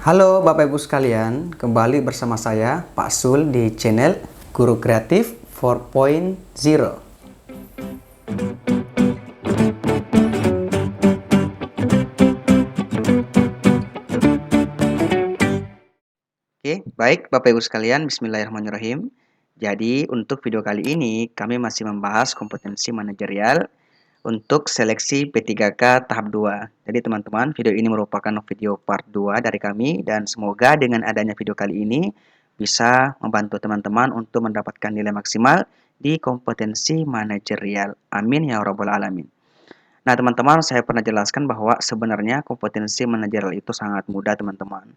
Halo Bapak Ibu sekalian, kembali bersama saya Pak Sul di channel Guru Kreatif 4.0. Oke, baik Bapak Ibu sekalian, bismillahirrahmanirrahim. Jadi untuk video kali ini kami masih membahas kompetensi manajerial untuk seleksi P3K tahap 2. Jadi teman-teman, video ini merupakan video part 2 dari kami dan semoga dengan adanya video kali ini bisa membantu teman-teman untuk mendapatkan nilai maksimal di kompetensi manajerial. Amin ya rabbal alamin. Nah, teman-teman, saya pernah jelaskan bahwa sebenarnya kompetensi manajerial itu sangat mudah, teman-teman.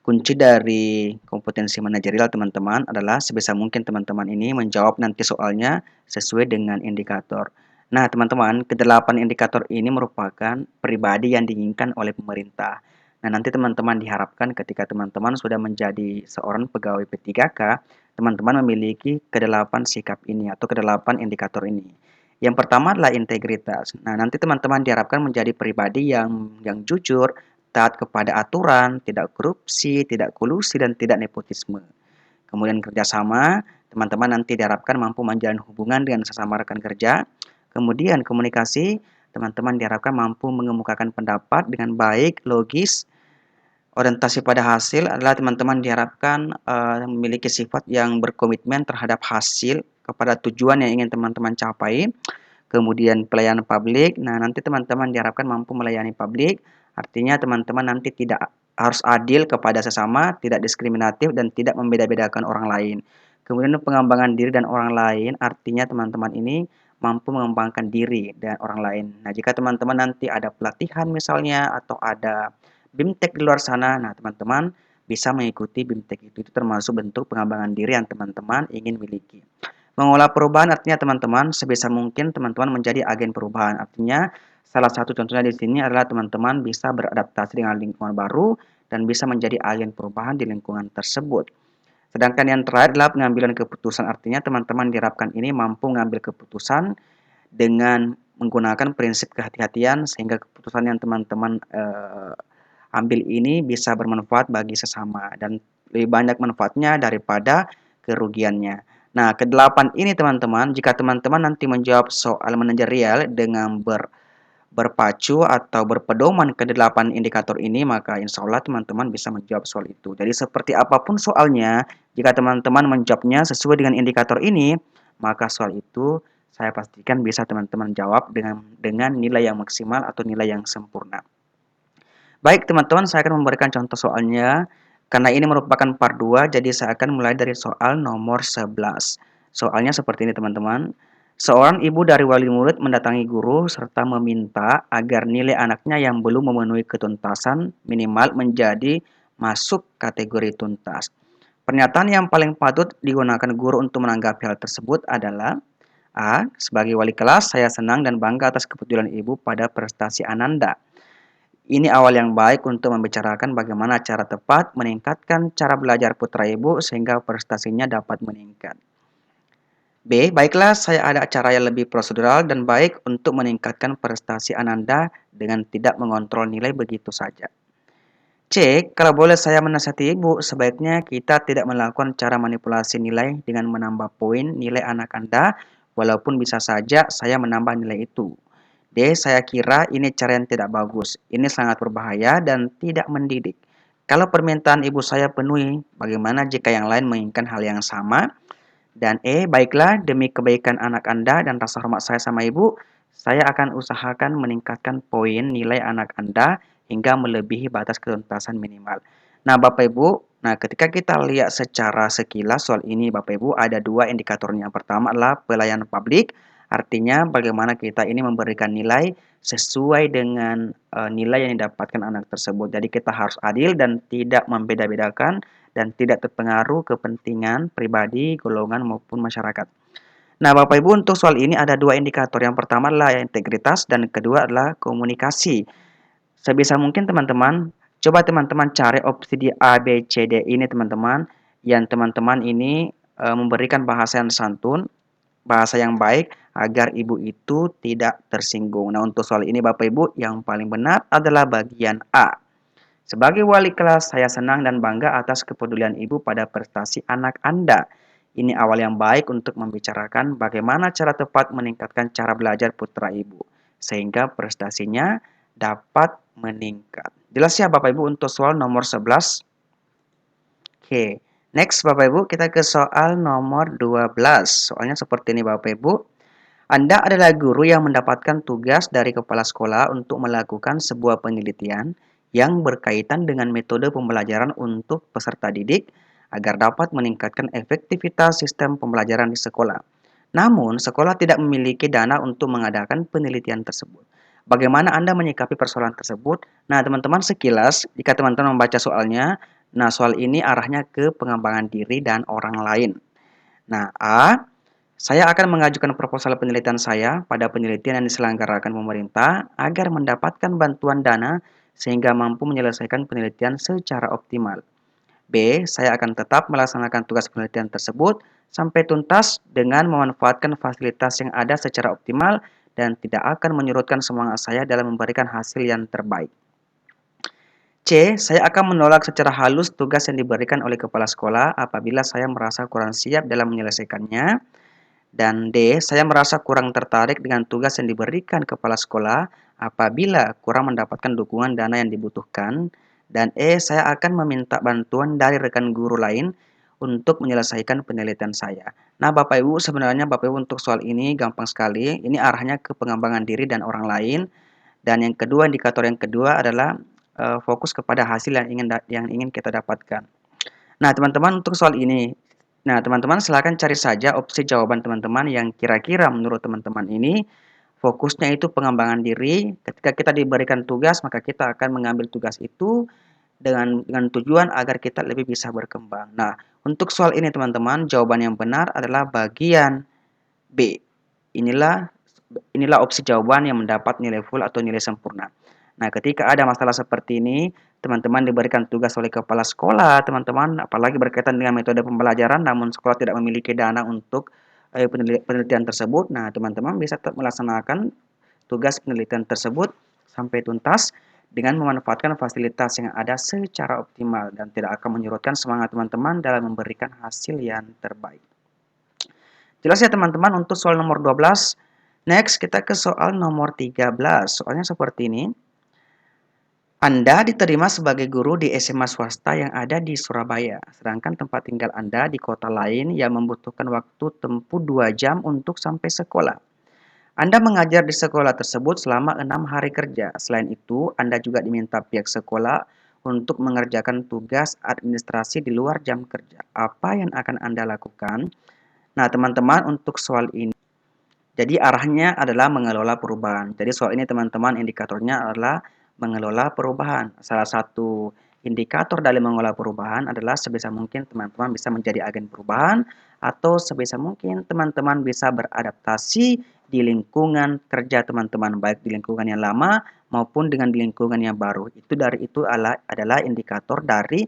Kunci dari kompetensi manajerial teman-teman adalah sebisa mungkin teman-teman ini menjawab nanti soalnya sesuai dengan indikator. Nah, teman-teman, kedelapan indikator ini merupakan pribadi yang diinginkan oleh pemerintah. Nah, nanti teman-teman diharapkan ketika teman-teman sudah menjadi seorang pegawai P3K, teman-teman memiliki kedelapan sikap ini atau kedelapan indikator ini. Yang pertama adalah integritas. Nah, nanti teman-teman diharapkan menjadi pribadi yang jujur, taat kepada aturan, tidak korupsi, tidak kolusi, dan tidak nepotisme. Kemudian kerjasama, teman-teman nanti diharapkan mampu menjalin hubungan dengan sesama rekan kerja. Kemudian komunikasi, teman-teman diharapkan mampu mengemukakan pendapat dengan baik, logis. Orientasi pada hasil adalah teman-teman diharapkan memiliki sifat yang berkomitmen terhadap hasil kepada tujuan yang ingin teman-teman capai. Kemudian pelayanan publik, nah nanti teman-teman diharapkan mampu melayani publik, artinya teman-teman nanti tidak harus adil kepada sesama, tidak diskriminatif, dan tidak membeda-bedakan orang lain. Kemudian pengembangan diri dan orang lain, artinya teman-teman ini mampu mengembangkan diri dan orang lain. Nah, jika teman-teman nanti ada pelatihan misalnya, atau ada BIMTEK di luar sana, nah teman-teman bisa mengikuti BIMTEK itu termasuk bentuk pengembangan diri yang teman-teman ingin miliki. Mengolah perubahan artinya teman-teman sebisa mungkin teman-teman menjadi agen perubahan. Artinya salah satu contohnya di sini adalah teman-teman bisa beradaptasi dengan lingkungan baru dan bisa menjadi agen perubahan di lingkungan tersebut. Sedangkan yang terakhir adalah pengambilan keputusan. Artinya teman-teman diharapkan ini mampu mengambil keputusan dengan menggunakan prinsip kehati-hatian sehingga keputusan yang teman-teman ambil ini bisa bermanfaat bagi sesama dan lebih banyak manfaatnya daripada kerugiannya. Nah, kedelapan ini teman-teman, jika teman-teman nanti menjawab soal manajerial dengan berpacu atau berpedoman ke delapan indikator ini, maka insya Allah teman-teman bisa menjawab soal itu. Jadi seperti apapun soalnya, jika teman-teman menjawabnya sesuai dengan indikator ini, maka soal itu saya pastikan bisa teman-teman jawab dengan nilai yang maksimal atau nilai yang sempurna. Baik teman-teman, saya akan memberikan contoh soalnya. Karena ini merupakan part 2, jadi saya akan mulai dari soal nomor 11. Soalnya seperti ini teman-teman. Seorang ibu dari wali murid mendatangi guru serta meminta agar nilai anaknya yang belum memenuhi ketuntasan minimal menjadi masuk kategori tuntas. Pernyataan yang paling patut digunakan guru untuk menanggapi hal tersebut adalah A. Sebagai wali kelas, saya senang dan bangga atas kepedulian ibu pada prestasi Ananda. Ini awal yang baik untuk membicarakan bagaimana cara tepat meningkatkan cara belajar putra ibu sehingga prestasinya dapat meningkat. B. Baiklah, saya ada cara yang lebih prosedural dan baik untuk meningkatkan prestasi Ananda dengan tidak mengontrol nilai begitu saja. C. Kalau boleh saya menasihati ibu, sebaiknya kita tidak melakukan cara manipulasi nilai dengan menambah poin nilai anak Anda, walaupun bisa saja saya menambah nilai itu. D. Saya kira ini cara yang tidak bagus. Ini sangat berbahaya dan tidak mendidik. Kalau permintaan ibu saya penuhi, bagaimana jika yang lain menginginkan hal yang sama? Dan E. Baiklah, demi kebaikan anak Anda dan rasa hormat saya sama ibu, saya akan usahakan meningkatkan poin nilai anak Anda hingga melebihi batas ketuntasan minimal. Nah, Bapak Ibu, ketika kita lihat secara sekilas soal ini, Bapak Ibu, ada dua indikatornya. Yang pertama adalah pelayanan publik, artinya bagaimana kita ini memberikan nilai sesuai dengan nilai yang didapatkan anak tersebut. Jadi kita harus adil dan tidak membeda-bedakan dan tidak terpengaruh kepentingan pribadi, golongan maupun masyarakat. Nah, Bapak Ibu, untuk soal ini ada dua indikator. Yang pertama adalah integritas dan kedua adalah komunikasi. Sebisa mungkin teman-teman, coba teman-teman cari opsi di A, B, C, D ini teman-teman, yang teman-teman ini memberikan bahasa yang santun, bahasa yang baik agar ibu itu tidak tersinggung. Nah, untuk soal ini Bapak Ibu, yang paling benar adalah bagian A. Sebagai wali kelas, saya senang dan bangga atas kepedulian Ibu pada prestasi anak Anda. Ini awal yang baik untuk membicarakan bagaimana cara tepat meningkatkan cara belajar putra Ibu, sehingga prestasinya dapat meningkat. Jelas ya Bapak Ibu untuk soal nomor 11? Oke, next Bapak Ibu kita ke soal nomor 12. Soalnya seperti ini Bapak Ibu. Anda adalah guru yang mendapatkan tugas dari kepala sekolah untuk melakukan sebuah penelitian yang berkaitan dengan metode pembelajaran untuk peserta didik agar dapat meningkatkan efektivitas sistem pembelajaran di sekolah. Namun, sekolah tidak memiliki dana untuk mengadakan penelitian tersebut. Bagaimana Anda menyikapi persoalan tersebut? Nah, teman-teman sekilas, jika teman-teman membaca soalnya, nah soal ini arahnya ke pengembangan diri dan orang lain. Nah, A, saya akan mengajukan proposal penelitian saya pada penelitian yang diselenggarakan pemerintah agar mendapatkan bantuan dana sehingga mampu menyelesaikan penelitian secara optimal. B. Saya akan tetap melaksanakan tugas penelitian tersebut sampai tuntas dengan memanfaatkan fasilitas yang ada secara optimal dan tidak akan menyurutkan semangat saya dalam memberikan hasil yang terbaik. C. Saya akan menolak secara halus tugas yang diberikan oleh kepala sekolah apabila saya merasa kurang siap dalam menyelesaikannya. Dan D. Saya merasa kurang tertarik dengan tugas yang diberikan kepala sekolah apabila kurang mendapatkan dukungan dana yang dibutuhkan. Dan E. Saya akan meminta bantuan dari rekan guru lain untuk menyelesaikan penelitian saya. Nah, Bapak Ibu, sebenarnya Bapak Ibu untuk soal ini gampang sekali. Ini arahnya ke pengembangan diri dan orang lain. Dan yang kedua, indikator yang kedua adalah fokus kepada hasil yang ingin kita dapatkan. Nah, teman-teman untuk soal ini, nah teman-teman silakan cari saja opsi jawaban teman-teman yang kira-kira menurut teman-teman ini fokusnya itu pengembangan diri. Ketika kita diberikan tugas, maka kita akan mengambil tugas itu dengan tujuan agar kita lebih bisa berkembang. Nah, untuk soal ini teman-teman, jawaban yang benar adalah bagian B. Inilah inilah opsi jawaban yang mendapat nilai full atau nilai sempurna. Nah, ketika ada masalah seperti ini, teman-teman diberikan tugas oleh kepala sekolah, teman-teman, apalagi berkaitan dengan metode pembelajaran, namun sekolah tidak memiliki dana untuk penelitian tersebut. Nah, teman-teman bisa tetap melaksanakan tugas penelitian tersebut sampai tuntas dengan memanfaatkan fasilitas yang ada secara optimal dan tidak akan menyurutkan semangat teman-teman dalam memberikan hasil yang terbaik. Jelas ya teman-teman untuk soal nomor 12. Next kita ke soal nomor 13. Soalnya seperti ini. Anda diterima sebagai guru di SMA swasta yang ada di Surabaya, sedangkan tempat tinggal Anda di kota lain yang membutuhkan waktu tempuh 2 jam untuk sampai sekolah. Anda mengajar di sekolah tersebut selama 6 hari kerja. Selain itu, Anda juga diminta pihak sekolah untuk mengerjakan tugas administrasi di luar jam kerja. Apa yang akan Anda lakukan? Nah, teman-teman, untuk soal ini, jadi arahnya adalah mengelola perubahan. Jadi soal ini teman-teman indikatornya adalah mengelola perubahan. Salah satu indikator dalam mengelola perubahan adalah sebisa mungkin teman-teman bisa menjadi agen perubahan atau sebisa mungkin teman-teman bisa beradaptasi di lingkungan kerja teman-teman, baik di lingkungan yang lama maupun dengan di lingkungan yang baru. Itu adalah indikator dari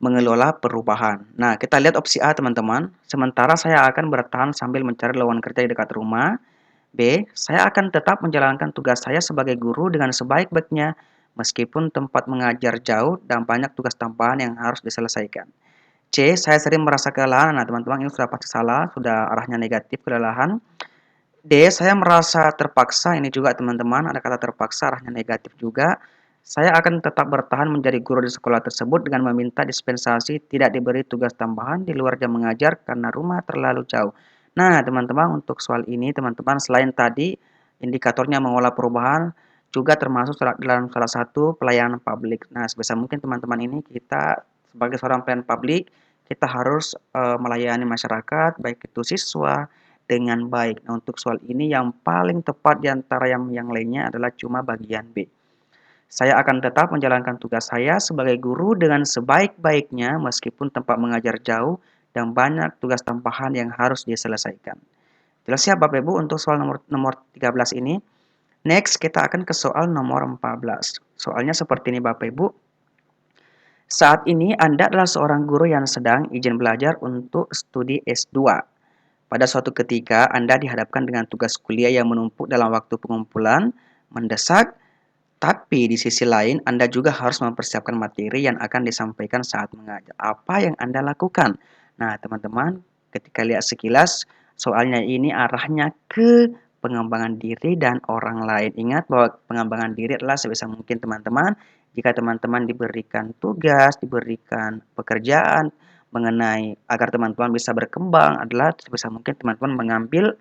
mengelola perubahan. Nah, kita lihat opsi A teman-teman. Sementara saya akan bertahan sambil mencari lowongan kerja di dekat rumah. B. Saya akan tetap menjalankan tugas saya sebagai guru dengan sebaik-baiknya meskipun tempat mengajar jauh dan banyak tugas tambahan yang harus diselesaikan. C. Saya sering merasa kelelahan. Nah, teman-teman ini sudah pasti salah, sudah arahnya negatif kelelahan. D. Saya merasa terpaksa. Ini juga teman-teman, ada kata terpaksa, arahnya negatif juga. Saya akan tetap bertahan menjadi guru di sekolah tersebut dengan meminta dispensasi tidak diberi tugas tambahan di luar jam mengajar karena rumah terlalu jauh. Nah, teman-teman, untuk soal ini, teman-teman, selain tadi indikatornya mengolah perubahan, juga termasuk dalam salah satu pelayanan publik. Nah, sebisa mungkin teman-teman ini kita sebagai seorang pelayan publik, kita harus melayani masyarakat, baik itu siswa, dengan baik. Nah, untuk soal ini yang paling tepat di antara yang lainnya adalah cuma bagian B. Saya akan tetap menjalankan tugas saya sebagai guru dengan sebaik-baiknya meskipun tempat mengajar jauh dan banyak tugas tambahan yang harus diselesaikan. Jelas ya Bapak Ibu untuk soal nomor 13 ini. Next kita akan ke soal nomor 14. Soalnya seperti ini Bapak Ibu. Saat ini Anda adalah seorang guru yang sedang izin belajar untuk studi S2. Pada suatu ketika Anda dihadapkan dengan tugas kuliah yang menumpuk dalam waktu pengumpulan, mendesak, Tapi di sisi lain, Anda juga harus mempersiapkan materi yang akan disampaikan saat mengajar. Apa yang Anda lakukan? Nah, teman-teman, ketika lihat sekilas, soalnya ini arahnya ke pengembangan diri dan orang lain. Ingat bahwa pengembangan diri adalah sebisa mungkin teman-teman, jika teman-teman diberikan tugas, diberikan pekerjaan mengenai agar teman-teman bisa berkembang adalah sebisa mungkin teman-teman mengambil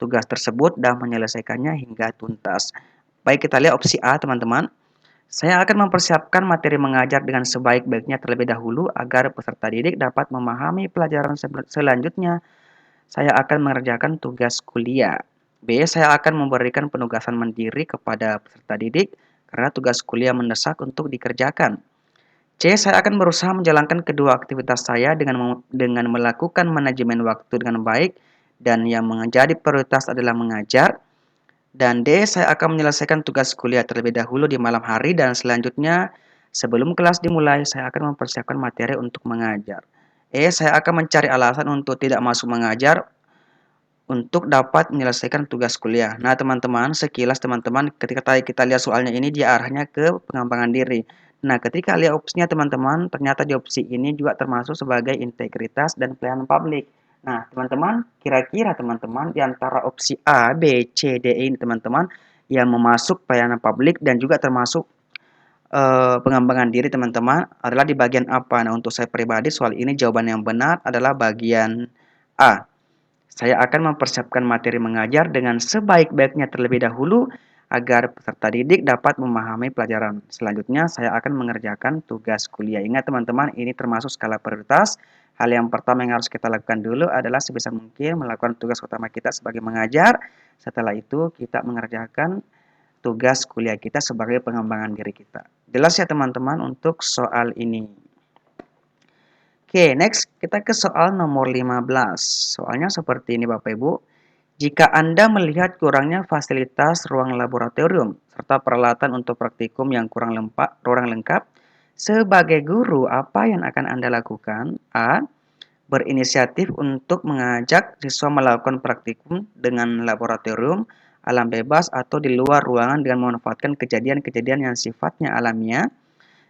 tugas tersebut dan menyelesaikannya hingga tuntas. Baik, kita lihat opsi A, teman-teman. Saya akan mempersiapkan materi mengajar dengan sebaik-baiknya terlebih dahulu agar peserta didik dapat memahami pelajaran selanjutnya. Saya akan mengerjakan tugas kuliah. B. Saya akan memberikan penugasan mandiri kepada peserta didik karena tugas kuliah mendesak untuk dikerjakan. C. Saya akan berusaha menjalankan kedua aktivitas saya dengan melakukan manajemen waktu dengan baik dan yang menjadi prioritas adalah mengajar. Dan D. Saya akan menyelesaikan tugas kuliah terlebih dahulu di malam hari dan selanjutnya sebelum kelas dimulai saya akan mempersiapkan materi untuk mengajar. E. Saya akan mencari alasan untuk tidak masuk mengajar untuk dapat menyelesaikan tugas kuliah. Nah, teman-teman, sekilas teman-teman ketika kita lihat soalnya ini dia arahnya ke pengembangan diri. Nah, ketika lihat opsinya teman-teman, ternyata di opsi ini juga termasuk sebagai integritas dan pelayanan publik. Nah, teman-teman, kira-kira teman-teman di antara opsi A, B, C, D ini teman-teman yang memasuk pelayanan publik dan juga termasuk pengembangan diri teman-teman adalah di bagian apa? Nah, untuk saya pribadi soal ini jawaban yang benar adalah bagian A. Saya akan mempersiapkan materi mengajar dengan sebaik-baiknya terlebih dahulu agar peserta didik dapat memahami pelajaran. Selanjutnya, saya akan mengerjakan tugas kuliah. Ingat teman-teman, ini termasuk skala prioritas. Hal yang pertama yang harus kita lakukan dulu adalah sebisa mungkin melakukan tugas utama kita sebagai mengajar. Setelah itu, kita mengerjakan tugas kuliah kita sebagai pengembangan diri kita. Jelas ya teman-teman untuk soal ini. Oke, next kita ke soal nomor 15. Soalnya seperti ini Bapak Ibu. Jika Anda melihat kurangnya fasilitas ruang laboratorium serta peralatan untuk praktikum yang kurang lengkap, sebagai guru apa yang akan Anda lakukan? A. Berinisiatif untuk mengajak siswa melakukan praktikum dengan laboratorium alam bebas atau di luar ruangan dengan memanfaatkan kejadian-kejadian yang sifatnya alamiah.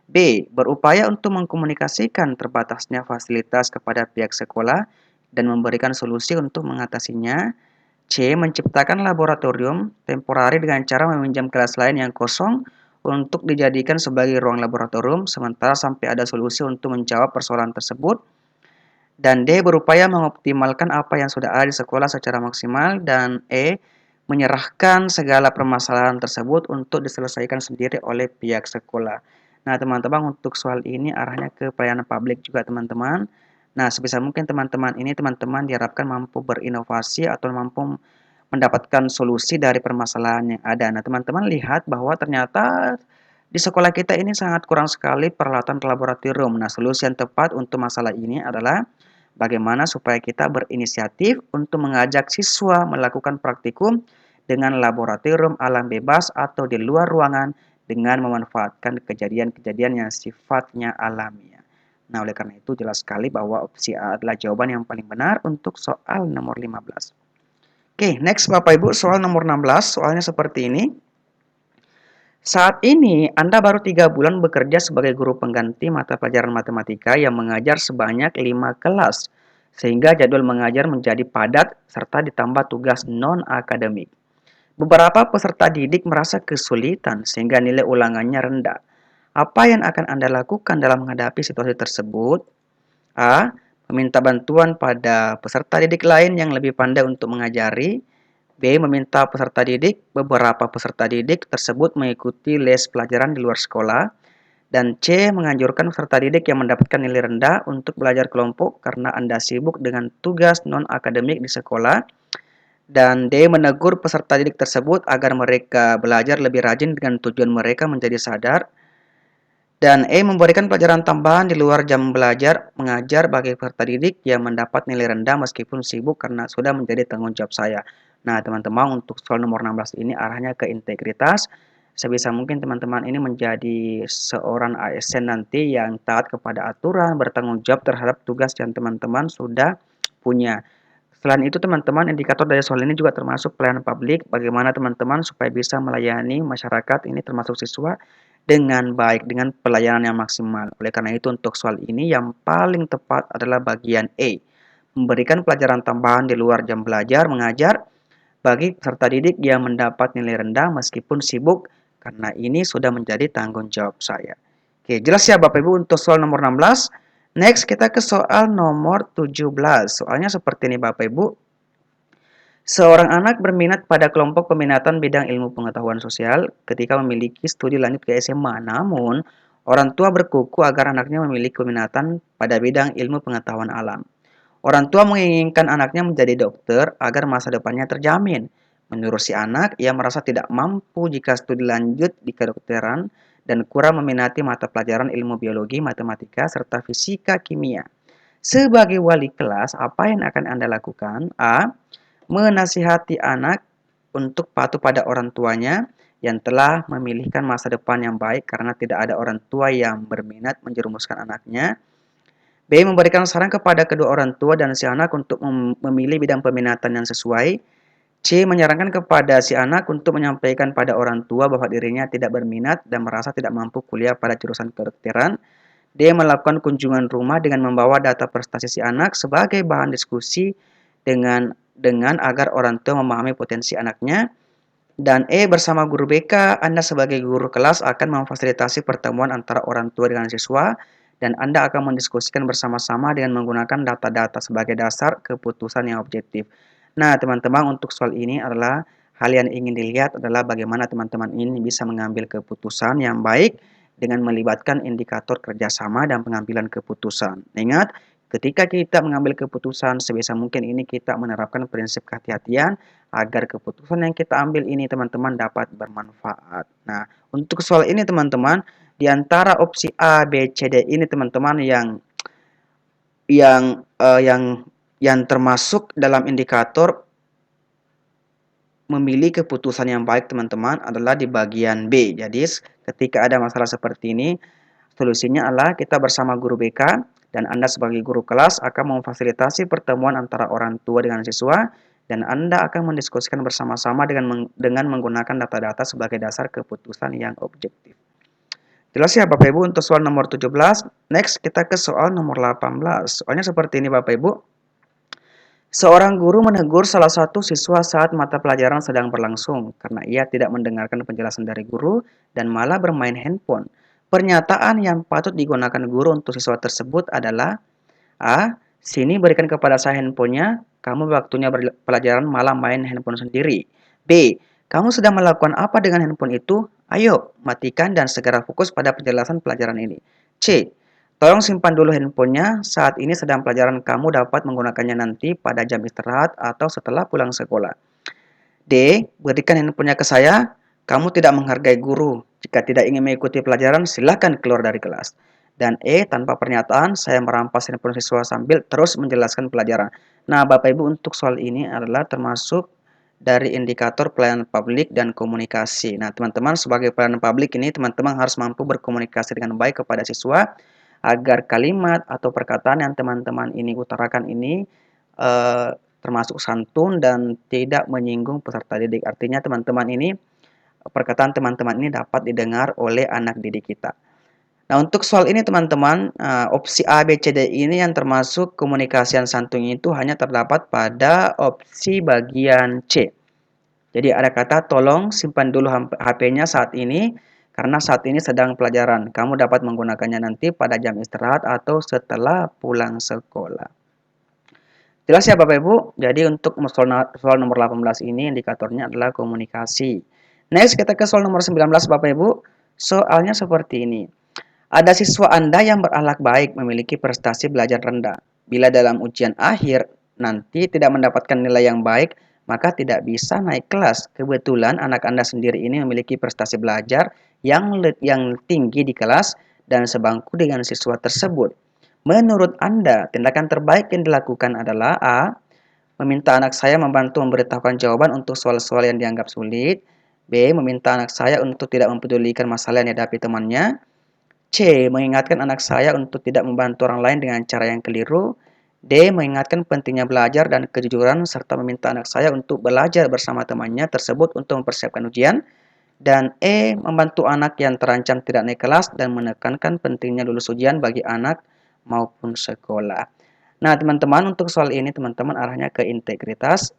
B. Berupaya untuk mengkomunikasikan terbatasnya fasilitas kepada pihak sekolah dan memberikan solusi untuk mengatasinya. C. Menciptakan laboratorium temporari dengan cara meminjam kelas lain yang kosong untuk dijadikan sebagai ruang laboratorium sementara sampai ada solusi untuk menjawab persoalan tersebut. Dan D. Berupaya mengoptimalkan apa yang sudah ada di sekolah secara maksimal. Dan E. Menyerahkan segala permasalahan tersebut untuk diselesaikan sendiri oleh pihak sekolah. Nah, teman-teman, untuk soal ini arahnya ke pelayanan publik juga, teman-teman. Nah, sebisa mungkin teman-teman diharapkan mampu berinovasi atau mampu mendapatkan solusi dari permasalahan yang ada. Nah, teman-teman lihat bahwa ternyata di sekolah kita ini sangat kurang sekali peralatan laboratorium. Nah, solusi yang tepat untuk masalah ini adalah bagaimana supaya kita berinisiatif untuk mengajak siswa melakukan praktikum dengan laboratorium alam bebas atau di luar ruangan dengan memanfaatkan kejadian-kejadian yang sifatnya alamiah. Nah, oleh karena itu jelas sekali bahwa opsi A adalah jawaban yang paling benar untuk soal nomor 15. Oke, next Bapak Ibu, soal nomor 16, soalnya seperti ini. Saat ini, Anda baru 3 bulan bekerja sebagai guru pengganti mata pelajaran matematika yang mengajar sebanyak 5 kelas, sehingga jadwal mengajar menjadi padat serta ditambah tugas non-akademik. Beberapa peserta didik merasa kesulitan sehingga nilai ulangannya rendah. Apa yang akan Anda lakukan dalam menghadapi situasi tersebut? A. Meminta bantuan pada peserta didik lain yang lebih pandai untuk mengajari. B. Meminta beberapa peserta didik tersebut mengikuti les pelajaran di luar sekolah. Dan C. Menganjurkan peserta didik yang mendapatkan nilai rendah untuk belajar kelompok karena Anda sibuk dengan tugas non-akademik di sekolah. Dan D. Menegur peserta didik tersebut agar mereka belajar lebih rajin dengan tujuan mereka menjadi sadar. Dan E. Memberikan pelajaran tambahan di luar jam belajar mengajar bagi peserta didik yang mendapat nilai rendah meskipun sibuk karena sudah menjadi tanggung jawab saya. Nah, teman-teman, untuk soal nomor 16 ini arahnya ke integritas. Sebisa mungkin teman-teman ini menjadi seorang ASN nanti yang taat kepada aturan, bertanggung jawab terhadap tugas yang teman-teman sudah punya. Selain itu teman-teman, indikator dari soal ini juga termasuk pelayanan publik, bagaimana teman-teman supaya bisa melayani masyarakat ini termasuk siswa dengan baik, dengan pelayanan yang maksimal. Oleh karena itu untuk soal ini yang paling tepat adalah bagian E, memberikan pelajaran tambahan di luar jam belajar mengajar bagi peserta didik yang mendapat nilai rendah meskipun sibuk, karena ini sudah menjadi tanggung jawab saya. Oke, jelas ya Bapak Ibu untuk soal nomor 16. Next kita ke soal nomor 17. Soalnya seperti ini Bapak Ibu. Seorang anak berminat pada kelompok peminatan bidang ilmu pengetahuan sosial ketika memiliki studi lanjut ke SMA. Namun, orang tua berkuku agar anaknya memiliki peminatan pada bidang ilmu pengetahuan alam. Orang tua menginginkan anaknya menjadi dokter agar masa depannya terjamin. Menurut si anak, ia merasa tidak mampu jika studi lanjut di kedokteran dan kurang meminati mata pelajaran ilmu biologi, matematika, serta fisika kimia. Sebagai wali kelas, apa yang akan Anda lakukan? A. Menasihati anak untuk patuh pada orang tuanya yang telah memilihkan masa depan yang baik karena tidak ada orang tua yang berminat menjerumuskan anaknya. B. Memberikan saran kepada kedua orang tua dan si anak untuk memilih bidang peminatan yang sesuai. C. Menyarankan kepada si anak untuk menyampaikan pada orang tua bahwa dirinya tidak berminat dan merasa tidak mampu kuliah pada jurusan kedokteran. D. Melakukan kunjungan rumah dengan membawa data prestasi si anak sebagai bahan diskusi dengan agar orang tua memahami potensi anaknya. Dan E. Bersama guru BK, Anda sebagai guru kelas akan memfasilitasi pertemuan antara orang tua dengan siswa dan Anda akan mendiskusikan bersama-sama dengan menggunakan data-data sebagai dasar keputusan yang objektif. Nah, teman-teman, untuk soal ini adalah hal yang ingin dilihat adalah bagaimana teman-teman ini bisa mengambil keputusan yang baik dengan melibatkan indikator kerjasama dan pengambilan keputusan. Ingat, ketika kita mengambil keputusan, sebisa mungkin ini kita menerapkan prinsip kehati-hatian agar keputusan yang kita ambil ini teman-teman dapat bermanfaat. Nah, untuk soal ini teman-teman, di antara opsi A, B, C, D ini teman-teman yang eh, yang yang termasuk dalam indikator memilih keputusan yang baik teman-teman adalah di bagian B. Jadi ketika ada masalah seperti ini, solusinya adalah kita bersama guru BK dan Anda sebagai guru kelas akan memfasilitasi pertemuan antara orang tua dengan siswa dan Anda akan mendiskusikan bersama-sama dengan menggunakan data-data sebagai dasar keputusan yang objektif. Jelas ya Bapak Ibu untuk soal nomor 17. Next kita ke soal nomor 18. Soalnya seperti ini Bapak Ibu. Seorang guru menegur salah satu siswa saat mata pelajaran sedang berlangsung karena ia tidak mendengarkan penjelasan dari guru dan malah bermain handphone. Pernyataan yang patut digunakan guru untuk siswa tersebut adalah A. Sini berikan kepada saya handphonenya, kamu waktunya pelajaran malah main handphone sendiri. B. Kamu sedang melakukan apa dengan handphone itu? Ayo, matikan dan segera fokus pada penjelasan pelajaran ini. C. Tolong simpan dulu handphonenya, saat ini sedang pelajaran kamu dapat menggunakannya nanti pada jam istirahat atau setelah pulang sekolah. D. Berikan handphonenya ke saya, kamu tidak menghargai guru. Jika tidak ingin mengikuti pelajaran, silakan keluar dari kelas. Dan E. Tanpa pernyataan, saya merampas handphone siswa sambil terus menjelaskan pelajaran. Nah, Bapak Ibu untuk soal ini adalah termasuk dari indikator pelayanan publik dan komunikasi. Nah, teman-teman sebagai pelayanan publik ini, teman-teman harus mampu berkomunikasi dengan baik kepada siswa, agar kalimat atau perkataan yang teman-teman ini utarakan ini termasuk santun dan tidak menyinggung peserta didik. Artinya teman-teman ini perkataan teman-teman ini dapat didengar oleh anak didik kita. Nah, untuk soal ini teman-teman, opsi A, B, C, D ini yang termasuk komunikasi yang santun itu hanya terdapat pada opsi bagian C. Jadi ada kata tolong simpan dulu HP-nya saat ini karena saat ini sedang pelajaran. Kamu dapat menggunakannya nanti pada jam istirahat atau setelah pulang sekolah. Jelas ya Bapak Ibu? Jadi untuk soal nomor 18 ini indikatornya adalah komunikasi. Next kita ke soal nomor 19 Bapak Ibu. Soalnya seperti ini. Ada siswa Anda yang berakhlak baik memiliki prestasi belajar rendah. Bila dalam ujian akhir nanti tidak mendapatkan nilai yang baik, maka tidak bisa naik kelas. Kebetulan anak Anda sendiri ini memiliki prestasi belajar yang tinggi di kelas dan sebangku dengan siswa tersebut. Menurut Anda, tindakan terbaik yang dilakukan adalah A. Meminta anak saya membantu memberitahukan jawaban untuk soal-soal yang dianggap sulit. B. Meminta anak saya untuk tidak mempedulikan masalah yang dihadapi temannya. C. Mengingatkan anak saya untuk tidak membantu orang lain dengan cara yang keliru. D. Mengingatkan pentingnya belajar dan kejujuran serta meminta anak saya untuk belajar bersama temannya tersebut untuk mempersiapkan ujian. Dan E. Membantu anak yang terancam tidak naik kelas dan menekankan pentingnya lulus ujian bagi anak maupun sekolah. Nah, teman-teman, untuk soal ini teman-teman arahnya ke integritas.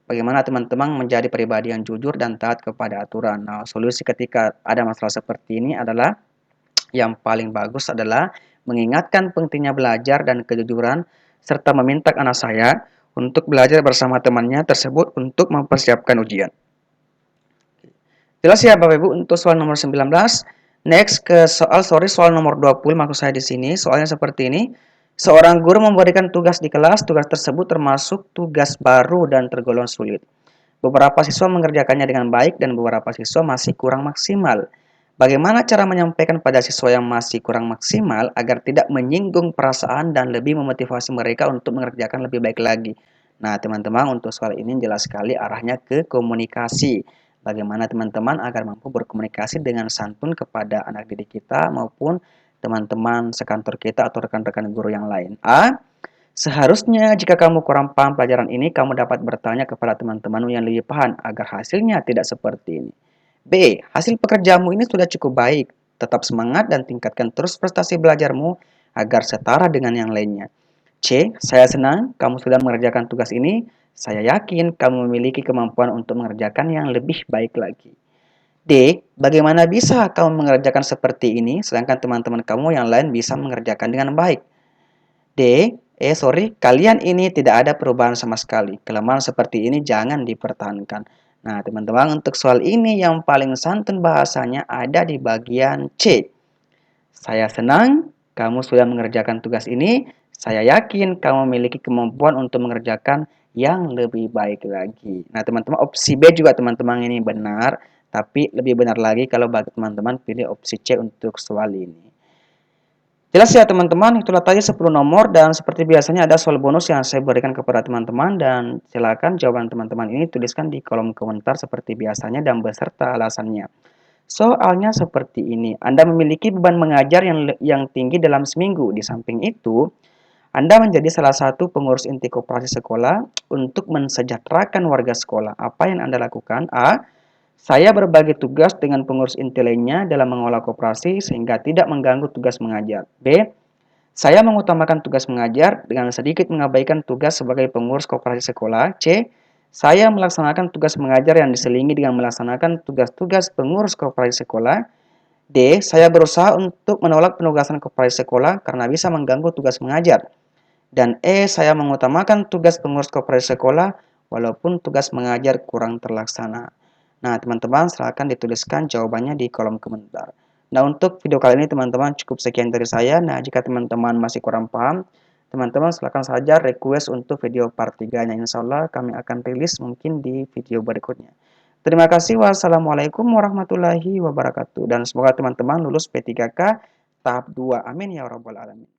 Bagaimana teman-teman menjadi pribadi yang jujur dan taat kepada aturan. Nah, solusi ketika ada masalah seperti ini adalah yang paling bagus adalah mengingatkan pentingnya belajar dan kejujuran serta meminta anak saya untuk belajar bersama temannya tersebut untuk mempersiapkan ujian. Jelas ya Bapak Ibu untuk soal nomor 19. Next ke soal nomor 20 maksud saya di sini. Soalnya seperti ini. Seorang guru memberikan tugas di kelas, tugas tersebut termasuk tugas baru dan tergolong sulit. Beberapa siswa mengerjakannya dengan baik dan beberapa siswa masih kurang maksimal. Bagaimana cara menyampaikan pada siswa yang masih kurang maksimal agar tidak menyinggung perasaan dan lebih memotivasi mereka untuk mengerjakan lebih baik lagi? Nah, teman-teman, untuk soal ini jelas sekali arahnya ke komunikasi. Bagaimana teman-teman agar mampu berkomunikasi dengan santun kepada anak didik kita maupun teman-teman sekantor kita atau rekan-rekan guru yang lain. A. Seharusnya jika kamu kurang paham pelajaran ini, kamu dapat bertanya kepada teman-temanmu yang lebih paham agar hasilnya tidak seperti ini. B. Hasil pekerjaanmu ini sudah cukup baik. Tetap semangat dan tingkatkan terus prestasi belajarmu agar setara dengan yang lainnya. C. Saya senang kamu sudah mengerjakan tugas ini. Saya yakin kamu memiliki kemampuan untuk mengerjakan yang lebih baik lagi. D. Bagaimana bisa kamu mengerjakan seperti ini sedangkan teman-teman kamu yang lain bisa mengerjakan dengan baik? D. Kalian ini tidak ada perubahan sama sekali. Kelemahan seperti ini jangan dipertahankan. Nah, teman-teman, untuk soal ini yang paling santun bahasanya ada di bagian C. Saya senang kamu sudah mengerjakan tugas ini. Saya yakin kamu memiliki kemampuan untuk mengerjakan yang lebih baik lagi. Nah, teman-teman, opsi B juga teman-teman ini benar. Tapi lebih benar lagi kalau bagi teman-teman pilih opsi C untuk soal ini. Jelas ya teman-teman, itulah tadi 10 nomor dan seperti biasanya ada soal bonus yang saya berikan kepada teman-teman dan silakan jawaban teman-teman ini tuliskan di kolom komentar seperti biasanya dan beserta alasannya. Soalnya seperti ini, Anda memiliki beban mengajar yang tinggi dalam seminggu. Di samping itu, Anda menjadi salah satu pengurus inti koperasi sekolah untuk mensejahterakan warga sekolah. Apa yang Anda lakukan? A. Saya berbagi tugas dengan pengurus inti lainnya dalam mengolah koperasi sehingga tidak mengganggu tugas mengajar. B. Saya mengutamakan tugas mengajar dengan sedikit mengabaikan tugas sebagai pengurus koperasi sekolah. C. Saya melaksanakan tugas mengajar yang diselingi dengan melaksanakan tugas-tugas pengurus koperasi sekolah. D. Saya berusaha untuk menolak penugasan koperasi sekolah karena bisa mengganggu tugas mengajar. Dan E. Saya mengutamakan tugas pengurus koperasi sekolah walaupun tugas mengajar kurang terlaksana. Nah, teman-teman silahkan dituliskan jawabannya di kolom komentar. Nah, untuk video kali ini teman-teman cukup sekian dari saya. Nah, jika teman-teman masih kurang paham, teman-teman silahkan saja request untuk video part 3-nya. Insya Allah kami akan rilis mungkin di video berikutnya. Terima kasih. Wassalamualaikum warahmatullahi wabarakatuh. Dan semoga teman-teman lulus P3K tahap 2. Amin ya rabbal alamin.